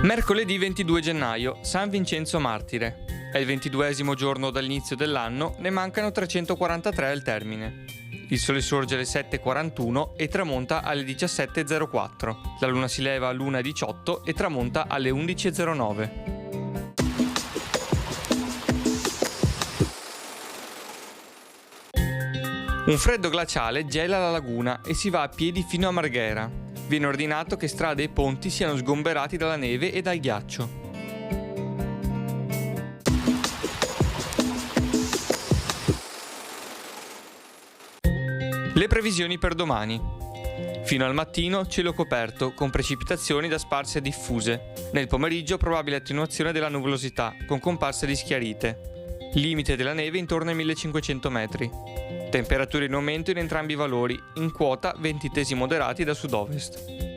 Mercoledì 22 gennaio, San Vincenzo Martire. È il 22esimo giorno dall'inizio dell'anno, ne mancano 343 al termine. Il sole sorge alle 7:41 e tramonta alle 17:04. La luna si leva all'1:18 e tramonta alle 11:09. Un freddo glaciale gela la laguna e si va a piedi fino a Marghera. Viene ordinato che strade e ponti siano sgomberati dalla neve e dal ghiaccio. Le previsioni per domani. Fino al mattino cielo coperto, con precipitazioni da sparse diffuse. Nel pomeriggio probabile attenuazione della nuvolosità, con comparse di schiarite. Limite della neve intorno ai 1500 metri. Temperature in aumento in entrambi i valori, in quota venti tesi moderati da sud-ovest.